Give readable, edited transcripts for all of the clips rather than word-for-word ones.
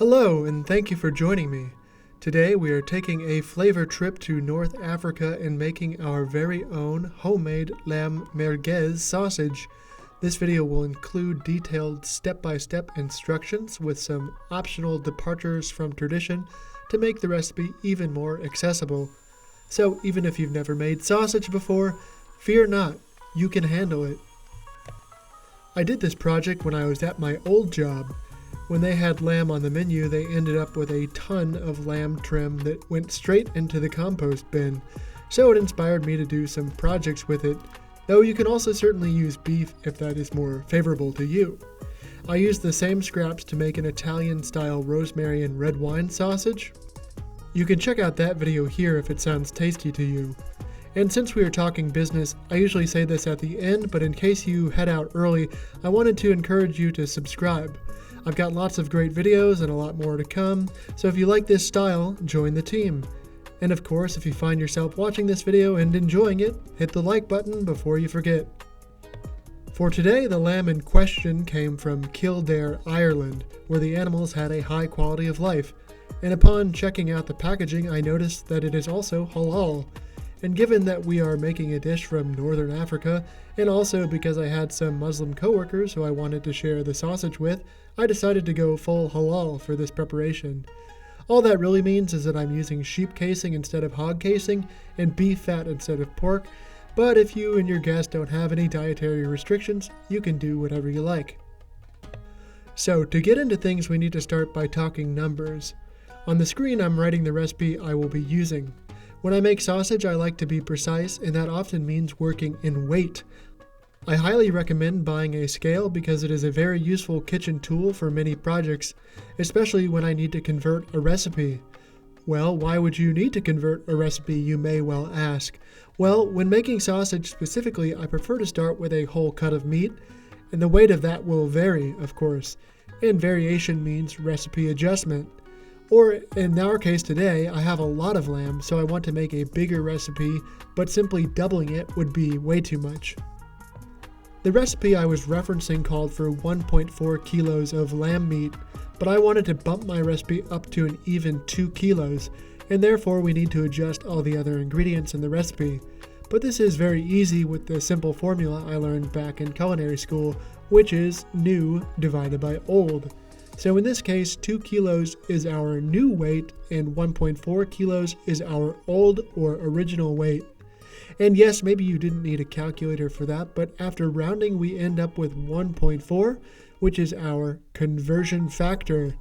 Hello, and thank you for joining me. Today we are taking a flavor trip to North Africa and making our very own homemade lamb merguez sausage. This video will include detailed step-by-step instructions with some optional departures from tradition to make the recipe even more accessible. So even if you've never made sausage before, fear not, you can handle it. I did this project when I was at my old job. When they had lamb on the menu, they ended up with a ton of lamb trim that went straight into the compost bin, so it inspired me to do some projects with it, though you can also certainly use beef if that is more favorable to you. I used the same scraps to make an Italian-style rosemary and red wine sausage. You can check out that video here if it sounds tasty to you. And since we are talking business, I usually say this at the end, but in case you head out early, I wanted to encourage you to subscribe. I've got lots of great videos and a lot more to come, so if you like this style, join the team. And of course, if you find yourself watching this video and enjoying it, hit the like button before you forget. For today, the lamb in question came from Kildare, Ireland, where the animals had a high quality of life, and upon checking out the packaging, I noticed that it is also halal. And given that we are making a dish from Northern Africa, and also because I had some Muslim coworkers who I wanted to share the sausage with, I decided to go full halal for this preparation. All that really means is that I'm using sheep casing instead of hog casing, and beef fat instead of pork, but if you and your guest don't have any dietary restrictions, you can do whatever you like. So to get into things, we need to start by talking numbers. On the screen, I'm writing the recipe I will be using. When I make sausage, I like to be precise, and that often means working in weight. I highly recommend buying a scale because it is a very useful kitchen tool for many projects, especially when I need to convert a recipe. Well, why would you need to convert a recipe, you may well ask? Well, when making sausage specifically, I prefer to start with a whole cut of meat, and the weight of that will vary, of course, and variation means recipe adjustment. Or in our case today, I have a lot of lamb, so I want to make a bigger recipe, but simply doubling it would be way too much. The recipe I was referencing called for 1.4 kilos of lamb meat, but I wanted to bump my recipe up to an even 2 kilos, and therefore we need to adjust all the other ingredients in the recipe. But this is very easy with the simple formula I learned back in culinary school, which is new divided by old. So in this case, 2 kilos is our new weight and 1.4 kilos is our old or original weight. And yes, maybe you didn't need a calculator for that, but after rounding we end up with 1.4, which is our conversion factor.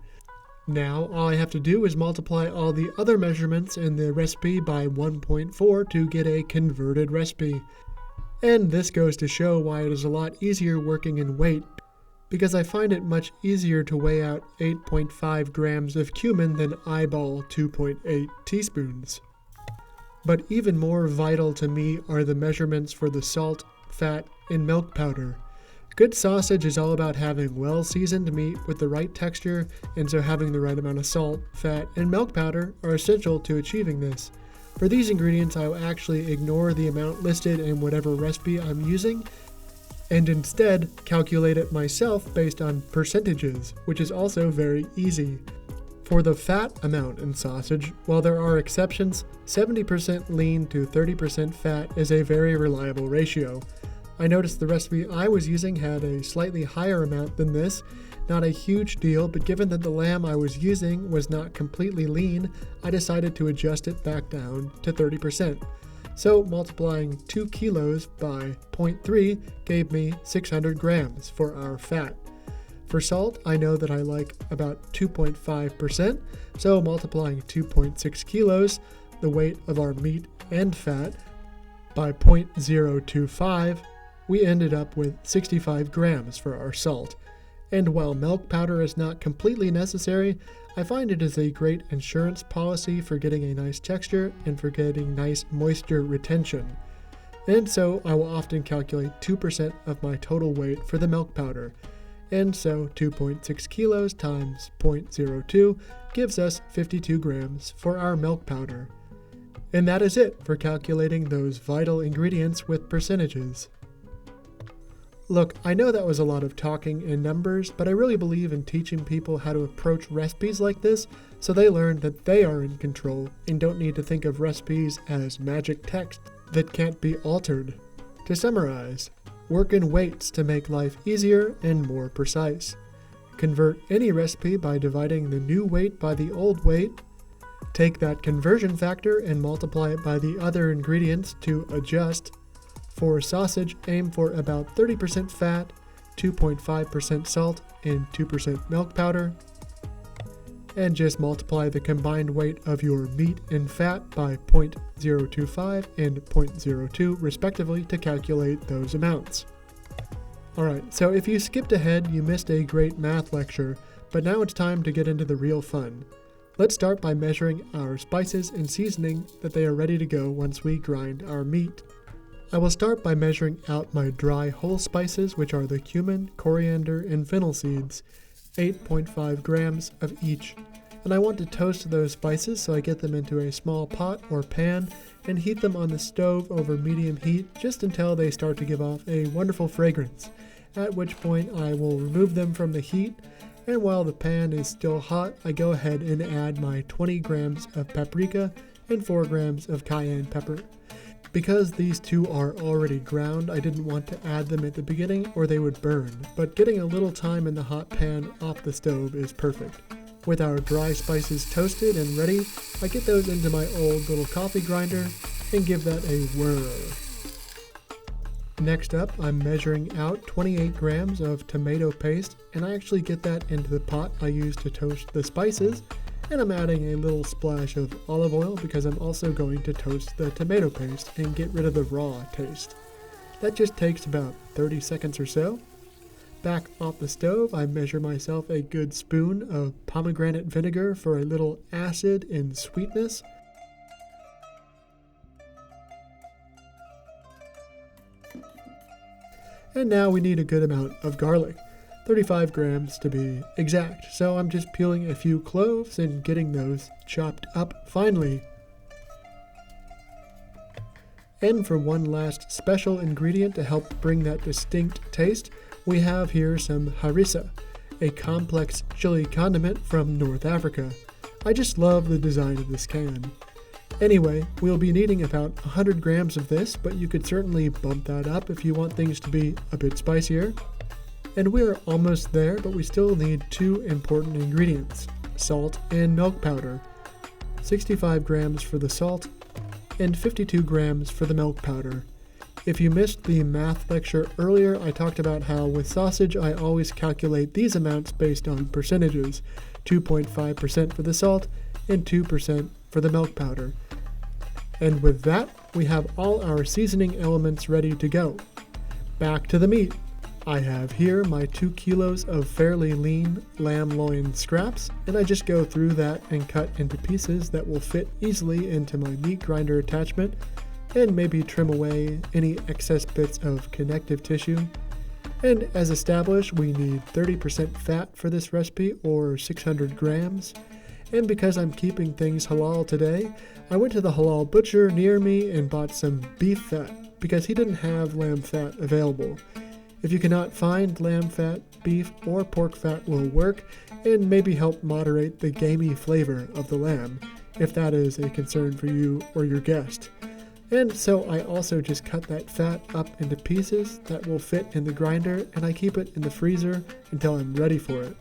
Now all I have to do is multiply all the other measurements in the recipe by 1.4 to get a converted recipe. And this goes to show why it is a lot easier working in weight, because I find it much easier to weigh out 8.5 grams of cumin than eyeball 2.8 teaspoons. But even more vital to me are the measurements for the salt, fat, and milk powder. Good sausage is all about having well-seasoned meat with the right texture, and so having the right amount of salt, fat, and milk powder are essential to achieving this. For these ingredients, I will actually ignore the amount listed in whatever recipe I'm using, and instead calculate it myself based on percentages, which is also very easy. For the fat amount in sausage, while there are exceptions, 70% lean to 30% fat is a very reliable ratio. I noticed the recipe I was using had a slightly higher amount than this, not a huge deal, but given that the lamb I was using was not completely lean, I decided to adjust it back down to 30%. So multiplying 2 kilos by 0.3 gave me 600 grams for our fat. For salt, I know that I like about 2.5%, so multiplying 2.6 kilos, the weight of our meat and fat, by 0.025, we ended up with 65 grams for our salt. And while milk powder is not completely necessary, I find it is a great insurance policy for getting a nice texture and for getting nice moisture retention. And so I will often calculate 2% of my total weight for the milk powder. And so 2.6 kilos times 0.02 gives us 52 grams for our milk powder. And that is it for calculating those vital ingredients with percentages. Look, I know that was a lot of talking in numbers, but I really believe in teaching people how to approach recipes like this so they learn that they are in control and don't need to think of recipes as magic text that can't be altered. To summarize, work in weights to make life easier and more precise. Convert any recipe by dividing the new weight by the old weight. Take that conversion factor and multiply it by the other ingredients to adjust. For sausage, aim for about 30% fat, 2.5% salt, and 2% milk powder. And just multiply the combined weight of your meat and fat by 0.025 and 0.02 respectively to calculate those amounts. Alright, so if you skipped ahead, you missed a great math lecture, but now it's time to get into the real fun. Let's start by measuring our spices and seasoning that they are ready to go once we grind our meat. I will start by measuring out my dry whole spices, which are the cumin, coriander, and fennel seeds, 8.5 grams of each. And I want to toast those spices, so I get them into a small pot or pan and heat them on the stove over medium heat just until they start to give off a wonderful fragrance, at which point I will remove them from the heat, and while the pan is still hot, I go ahead and add my 20 grams of paprika and 4 grams of cayenne pepper. Because these two are already ground, I didn't want to add them at the beginning or they would burn, but getting a little time in the hot pan off the stove is perfect. With our dry spices toasted and ready, I get those into my old little coffee grinder and give that a whirl. Next up, I'm measuring out 28 grams of tomato paste, and I actually get that into the pot I use to toast the spices. And I'm adding a little splash of olive oil because I'm also going to toast the tomato paste and get rid of the raw taste. That just takes about 30 seconds or so. Back off the stove, I measure myself a good spoon of pomegranate vinegar for a little acid and sweetness. And now we need a good amount of garlic. 35 grams to be exact, so I'm just peeling a few cloves and getting those chopped up finely. And for one last special ingredient to help bring that distinct taste, we have here some harissa, a complex chili condiment from North Africa. I just love the design of this can. Anyway, we'll be needing about 100 grams of this, but you could certainly bump that up if you want things to be a bit spicier. And we're almost there, but we still need two important ingredients, salt and milk powder. 65 grams for the salt and 52 grams for the milk powder. If you missed the math lecture earlier, I talked about how with sausage I always calculate these amounts based on percentages, 2.5% for the salt and 2% for the milk powder. And with that, we have all our seasoning elements ready to go. Back to the meat. I have here my 2 kilos of fairly lean lamb loin scraps, and I just go through that and cut into pieces that will fit easily into my meat grinder attachment, and maybe trim away any excess bits of connective tissue. And as established, we need 30% fat for this recipe, or 600 grams. And because I'm keeping things halal today, I went to the halal butcher near me and bought some beef fat, because he didn't have lamb fat available. If you cannot find lamb fat, beef or pork fat will work and maybe help moderate the gamey flavor of the lamb, if that is a concern for you or your guest. And so I also just cut that fat up into pieces that will fit in the grinder, and I keep it in the freezer until I'm ready for it.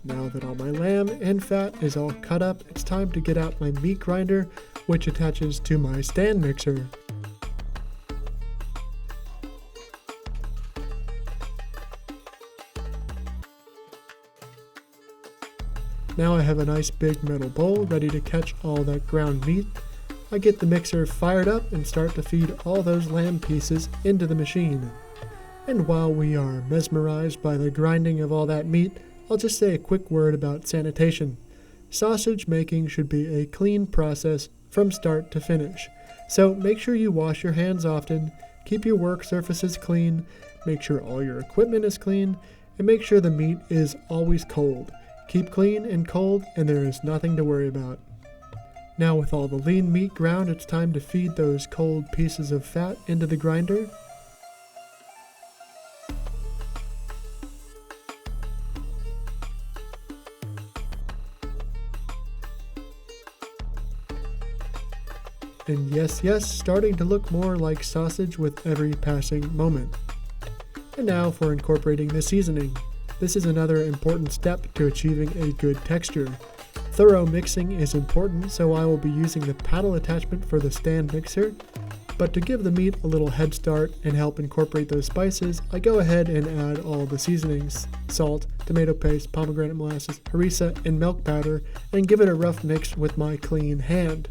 Now that all my lamb and fat is all cut up, it's time to get out my meat grinder, which attaches to my stand mixer. Now I have a nice big metal bowl ready to catch all that ground meat. I get the mixer fired up and start to feed all those lamb pieces into the machine. And while we are mesmerized by the grinding of all that meat, I'll just say a quick word about sanitation. Sausage making should be a clean process from start to finish. So make sure you wash your hands often, keep your work surfaces clean, make sure all your equipment is clean, and make sure the meat is always cold. Keep clean and cold, and there is nothing to worry about. Now with all the lean meat ground, it's time to feed those cold pieces of fat into the grinder. and yes, starting to look more like sausage with every passing moment. And now for incorporating the seasoning. This is another important step to achieving a good texture. Thorough mixing is important, so I will be using the paddle attachment for the stand mixer. But to give the meat a little head start and help incorporate those spices, I go ahead and add all the seasonings: salt, tomato paste, pomegranate molasses, harissa, and milk powder, and give it a rough mix with my clean hand.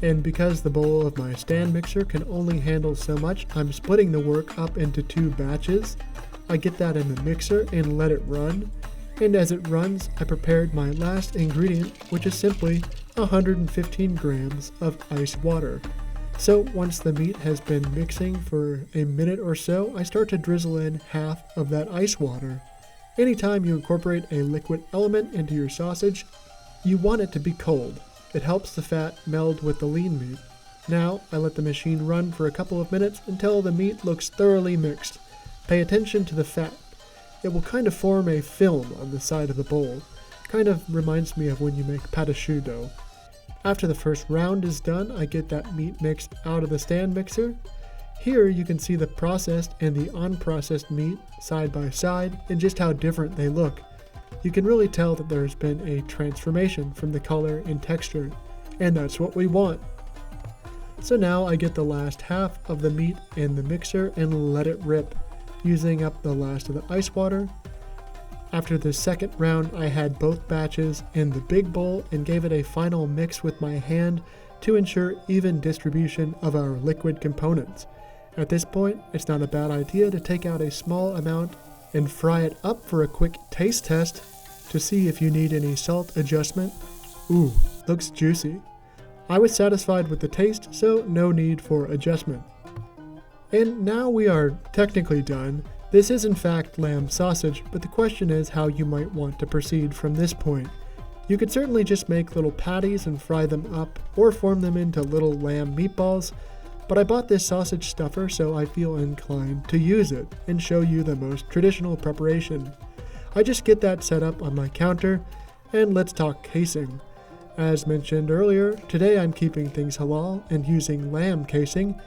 And because the bowl of my stand mixer can only handle so much, I'm splitting the work up into 2 batches. I get that in the mixer and let it run. And as it runs, I prepared my last ingredient, which is simply 115 grams of ice water. So once the meat has been mixing for a minute or so, I start to drizzle in half of that ice water. Anytime you incorporate a liquid element into your sausage, you want it to be cold. It helps the fat meld with the lean meat. Now, I let the machine run for a couple of minutes until the meat looks thoroughly mixed. Pay attention to the fat. It will kind of form a film on the side of the bowl. Kind of reminds me of when you make pâte à choux dough. After the first round is done, I get that meat mix out of the stand mixer. Here you can see the processed and the unprocessed meat side by side and just how different they look. You can really tell that there's been a transformation from the color and texture, and that's what we want. So now I get the last half of the meat in the mixer and let it rip, using up the last of the ice water. After the second round, I had both batches in the big bowl and gave it a final mix with my hand to ensure even distribution of our liquid components. At this point, it's not a bad idea to take out a small amount and fry it up for a quick taste test to see if you need any salt adjustment. Ooh, looks juicy. I was satisfied with the taste, so no need for adjustment. And now we are technically done. This is in fact lamb sausage, but the question is how you might want to proceed from this point. You could certainly just make little patties and fry them up, or form them into little lamb meatballs, but I bought this sausage stuffer, so I feel inclined to use it and show you the most traditional preparation. I just get that set up on my counter, and let's talk casing. As mentioned earlier, today I'm keeping things halal and using lamb casing,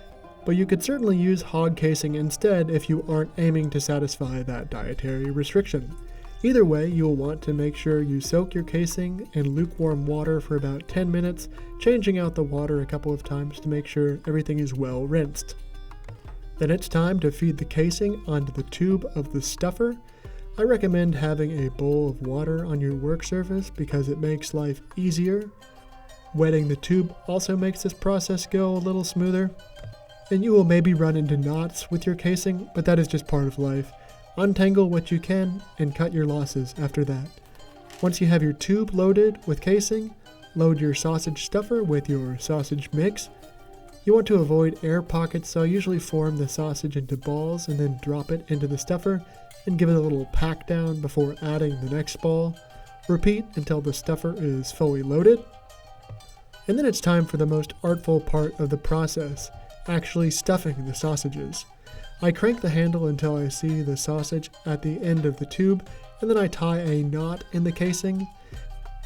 but you could certainly use hog casing instead if you aren't aiming to satisfy that dietary restriction. Either way, you'll want to make sure you soak your casing in lukewarm water for about 10 minutes, changing out the water a couple of times to make sure everything is well rinsed. Then it's time to feed the casing onto the tube of the stuffer. I recommend having a bowl of water on your work surface because it makes life easier. Wetting the tube also makes this process go a little smoother. And you will maybe run into knots with your casing, but that is just part of life. Untangle what you can and cut your losses after that. Once you have your tube loaded with casing, load your sausage stuffer with your sausage mix. You want to avoid air pockets, so I usually form the sausage into balls and then drop it into the stuffer and give it a little pack down before adding the next ball. Repeat until the stuffer is fully loaded. And then it's time for the most artful part of the process, actually stuffing the sausages. I crank the handle until I see the sausage at the end of the tube, and then I tie a knot in the casing.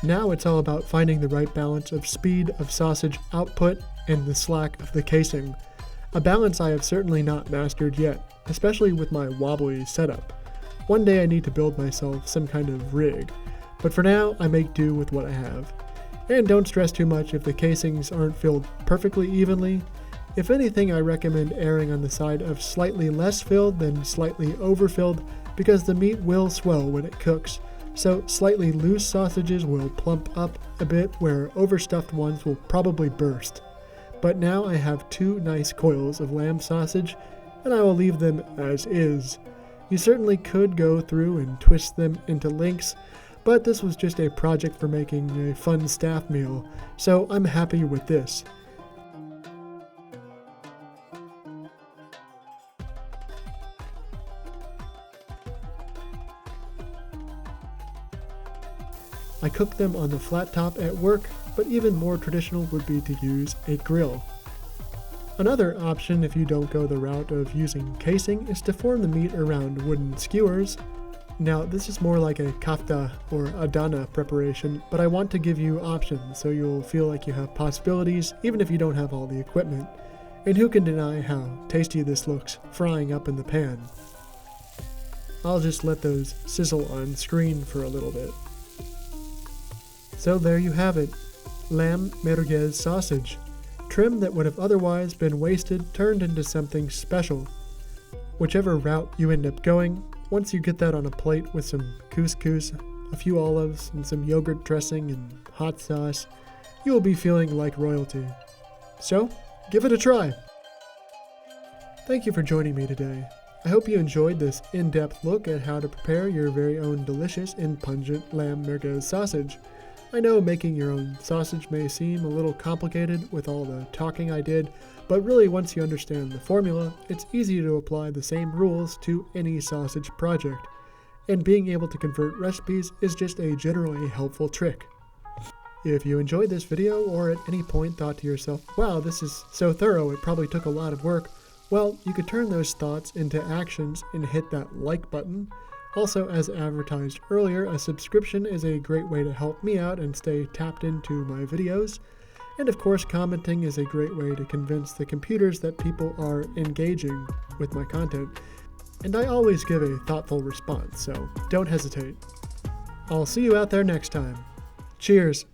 Now it's all about finding the right balance of speed of sausage output and the slack of the casing. A balance I have certainly not mastered yet, especially with my wobbly setup. One day I need to build myself some kind of rig, but for now I make do with what I have. And don't stress too much if the casings aren't filled perfectly evenly. If anything, I recommend erring on the side of slightly less filled than slightly overfilled because the meat will swell when it cooks, so slightly loose sausages will plump up a bit where overstuffed ones will probably burst. But now I have 2 nice coils of lamb sausage, and I will leave them as is. You certainly could go through and twist them into links, but this was just a project for making a fun staff meal, so I'm happy with this. I cook them on the flat top at work, but even more traditional would be to use a grill. Another option if you don't go the route of using casing is to form the meat around wooden skewers. Now, this is more like a kafta or adana preparation, but I want to give you options so you'll feel like you have possibilities even if you don't have all the equipment. And who can deny how tasty this looks frying up in the pan? I'll just let those sizzle on screen for a little bit. So there you have it, lamb merguez sausage. Trim that would have otherwise been wasted turned into something special. Whichever route you end up going, once you get that on a plate with some couscous, a few olives, and some yogurt dressing and hot sauce, you will be feeling like royalty. So, give it a try! Thank you for joining me today. I hope you enjoyed this in-depth look at how to prepare your very own delicious and pungent lamb merguez sausage. I know making your own sausage may seem a little complicated with all the talking I did, but really once you understand the formula, it's easy to apply the same rules to any sausage project. And being able to convert recipes is just a generally helpful trick. If you enjoyed this video or at any point thought to yourself, wow, this is so thorough, it probably took a lot of work, well, you could turn those thoughts into actions and hit that like button. Also, as advertised earlier, a subscription is a great way to help me out and stay tapped into my videos. And of course, commenting is a great way to convince the computers that people are engaging with my content. And I always give a thoughtful response, so don't hesitate. I'll see you out there next time. Cheers!